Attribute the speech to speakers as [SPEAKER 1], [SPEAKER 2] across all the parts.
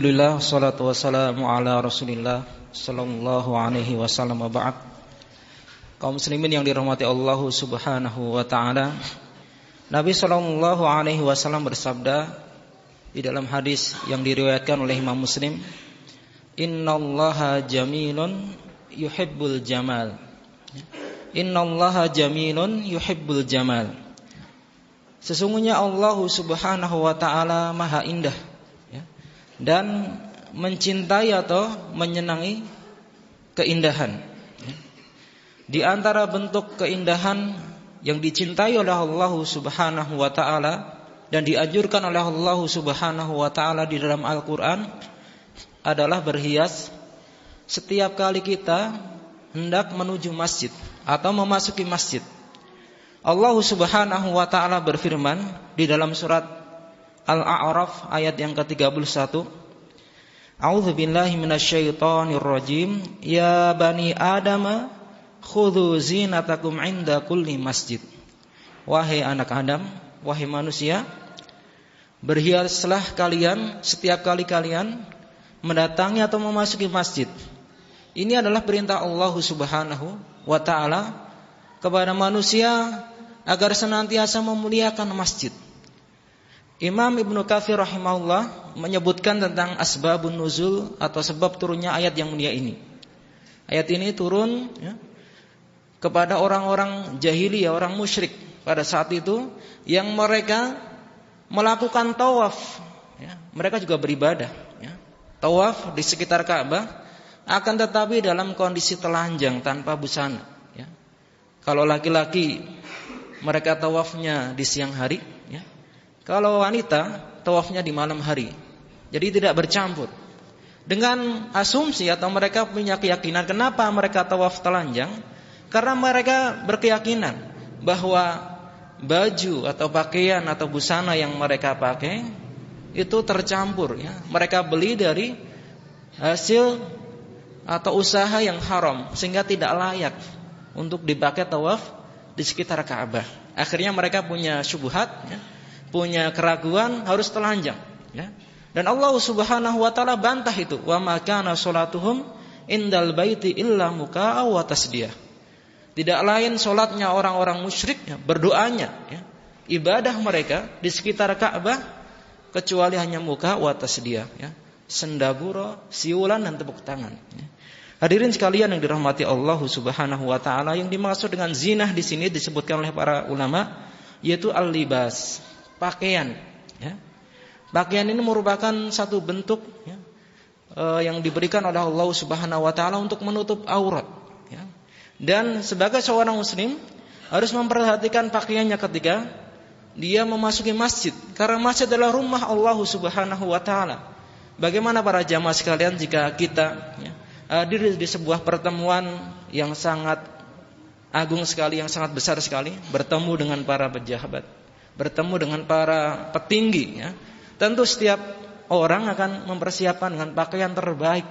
[SPEAKER 1] Alhamdulillah, salatu wassalamu ala Rasulillah sallallahu alaihi wasallam wa ba'd. Kaum muslimin yang dirahmati Allah Subhanahu wa taala. Nabi sallallahu alaihi wasallam bersabda di dalam hadis yang diriwayatkan oleh Imam Muslim, "Innallaha jamilun yuhibbul jamal." Innallaha jamilun yuhibbul jamal. Sesungguhnya Allah Subhanahu wa taala Maha Indah, ya, dan mencintai atau menyenangi keindahan. Di antara bentuk keindahan yang dicintai oleh Allah Subhanahu wa taala dan dianjurkan oleh Allah Subhanahu wa taala di dalam Al-Qur'an adalah berhias setiap kali kita hendak menuju masjid atau memasuki masjid. Allah Subhanahu wa taala berfirman di dalam surat Al-A'raf ayat yang ke-31, A'udzu billahi minasyaitonir rajim, ya bani Adam khudhu zinatakum 'inda kulli masjid. Wahai anak Adam, wahai manusia, berhiaslah kalian setiap kali kalian mendatangi atau memasuki masjid. Ini adalah perintah Allah Subhanahu wa taala kepada manusia agar senantiasa memuliakan masjid. Imam Ibnu Katsir rahimahullah menyebutkan tentang asbabun nuzul atau sebab turunnya ayat yang mulia ini. Ayat ini turun, ya, kepada orang-orang jahiliyah, orang musyrik pada saat itu yang mereka melakukan tawaf, ya, mereka juga beribadah, ya, tawaf di sekitar Ka'bah, akan tetapi dalam kondisi telanjang tanpa busana, ya. Kalau laki-laki mereka tawafnya di siang hari, ya. Kalau wanita tawafnya di malam hari. Jadi tidak bercampur. Dengan asumsi atau mereka punya keyakinan, kenapa mereka tawaf telanjang? Karena mereka berkeyakinan bahwa baju atau pakaian atau busana yang mereka pakai itu tercampur, ya. Mereka beli dari hasil atau usaha yang haram sehingga tidak layak untuk dipakai tawaf di sekitar Ka'bah. Akhirnya mereka punya syubhat, ya, punya keraguan harus telanjang, ya. Dan Allah Subhanahu wa taala bantah itu, wa ma kana sholatuhum indal baiti illa muka'a wa tasdiyah. Tidak lain salatnya orang-orang musyrik, ya, berdoanya, ya, ibadah mereka di sekitar Ka'bah kecuali hanya muka' wa tasdiyah, ya, sendaguro, siulan dan tepuk tangan, ya. Hadirin sekalian yang dirahmati Allah Subhanahu wa taala, yang dimaksud dengan zinah di sini disebutkan oleh para ulama yaitu al-libas, pakaian, ya. Pakaian ini merupakan satu bentuk, ya, yang diberikan oleh Allah Subhanahu wa taala untuk menutup aurat, ya. Dan sebagai seorang muslim harus memperhatikan pakaiannya ketika dia memasuki masjid, karena masjid adalah rumah Allah Subhanahu wa taala. Bagaimana para jamaah sekalian jika kita, ya, hadir di sebuah pertemuan yang sangat agung sekali, yang sangat besar sekali, bertemu dengan para pejabat, bertemu dengan para petinggi, ya. Tentu setiap orang akan mempersiapkan dengan pakaian terbaik.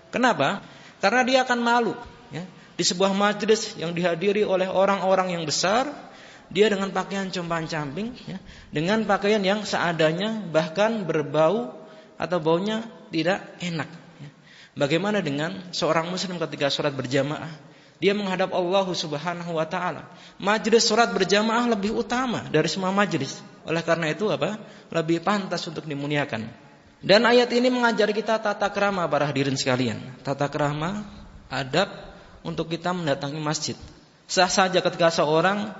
[SPEAKER 1] Kenapa? Karena dia akan malu, ya. Di sebuah majelis yang dihadiri oleh orang-orang yang besar, dia dengan pakaian compang-camping, ya, dengan pakaian yang seadanya, bahkan berbau atau baunya tidak enak. Bagaimana dengan seorang muslim ketika sholat berjamaah? Dia menghadap Allah Subhanahu wa ta'ala. Majelis sholat berjamaah lebih utama dari semua majelis. Oleh karena itu apa? Lebih pantas untuk dimuliakan. Dan ayat ini mengajar kita tata krama para hadirin sekalian. Tata krama, adab untuk kita mendatangi masjid. Sah saja ketika seorang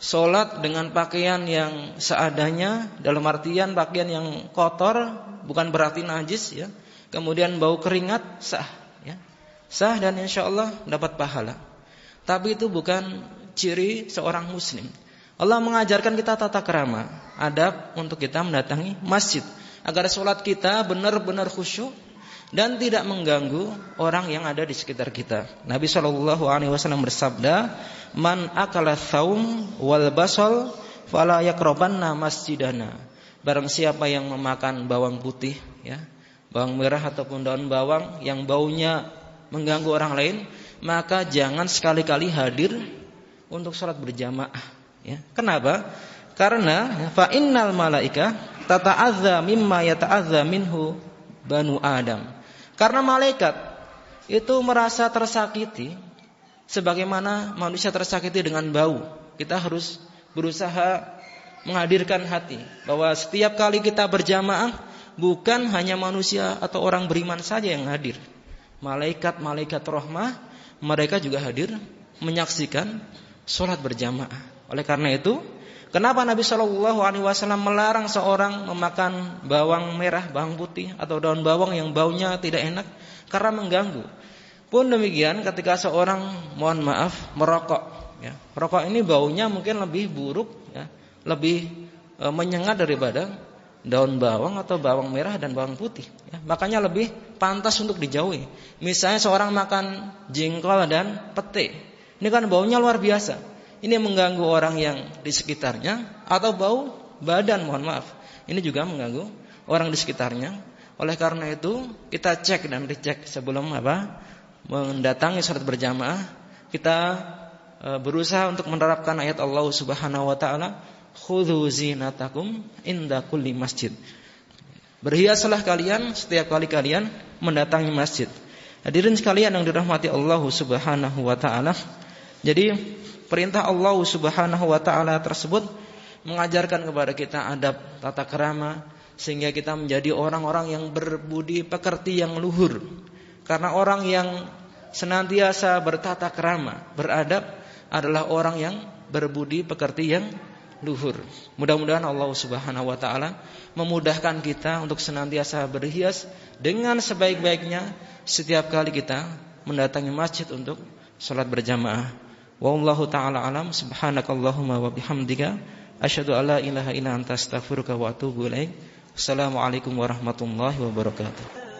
[SPEAKER 1] sholat dengan pakaian yang seadanya, dalam artian pakaian yang kotor, bukan berarti najis, ya. Kemudian bau keringat, sah, ya. Sah dan insya Allah dapat pahala. Tapi itu bukan ciri seorang muslim. Allah mengajarkan kita tata krama, adab untuk kita mendatangi masjid, agar sholat kita benar-benar khusyuk dan tidak mengganggu orang yang ada di sekitar kita. Nabi SAW bersabda, "Man akala tsaum wal basal fala yaqrabanna masjidana." Barang siapa yang memakan bawang putih, ya, bawang merah ataupun daun bawang yang baunya mengganggu orang lain, maka jangan sekali-kali hadir untuk sholat berjamaah, ya. Kenapa? Karena fa innal malaika tata'adza mimma yata'adza minhu Banu Adam. Karena malaikat itu merasa tersakiti sebagaimana manusia tersakiti dengan bau. Kita harus berusaha menghadirkan hati bahwa setiap kali kita berjamaah bukan hanya manusia atau orang beriman saja yang hadir. Malaikat-malaikat rahmah mereka juga hadir menyaksikan salat berjamaah. Oleh karena itu, kenapa Nabi SAW melarang seorang memakan bawang merah, bawang putih atau daun bawang yang baunya tidak enak karena mengganggu. Pun demikian ketika seorang, mohon maaf, merokok, ya. Rokok ini baunya mungkin lebih buruk, ya, lebih menyengat daripada daun bawang atau bawang merah dan bawang putih, ya. Makanya lebih pantas untuk dijauhi. Misalnya seorang makan jengkol dan pete, ini kan baunya luar biasa. Ini mengganggu orang yang di sekitarnya, atau bau badan, mohon maaf, ini juga mengganggu orang di sekitarnya. Oleh karena itu kita cek dan dicek sebelum mendatangi salat berjamaah. Kita berusaha untuk menerapkan ayat Allah Subhanahu wa taala, khudhu zinatakum inda kulli masjid. Berhiaslah kalian setiap kali kalian mendatangi masjid. Hadirin sekalian yang dirahmati Allah Subhanahu wa taala. Jadi perintah Allah Subhanahu wa taala tersebut mengajarkan kepada kita adab tata krama sehingga kita menjadi orang-orang yang berbudi pekerti yang luhur. Karena orang yang senantiasa bertata krama, beradab adalah orang yang berbudi pekerti yang luhur. Mudah-mudahan Allah Subhanahu wa taala memudahkan kita untuk senantiasa berhias dengan sebaik-baiknya setiap kali kita mendatangi masjid untuk salat berjamaah. Wallahu ta'ala alam. Subhanakallahumma wa bihamdika asyhadu an la ilaha illa anta astaghfiruka wa atubu ilaik. Assalamualaikum warahmatullahi wabarakatuh.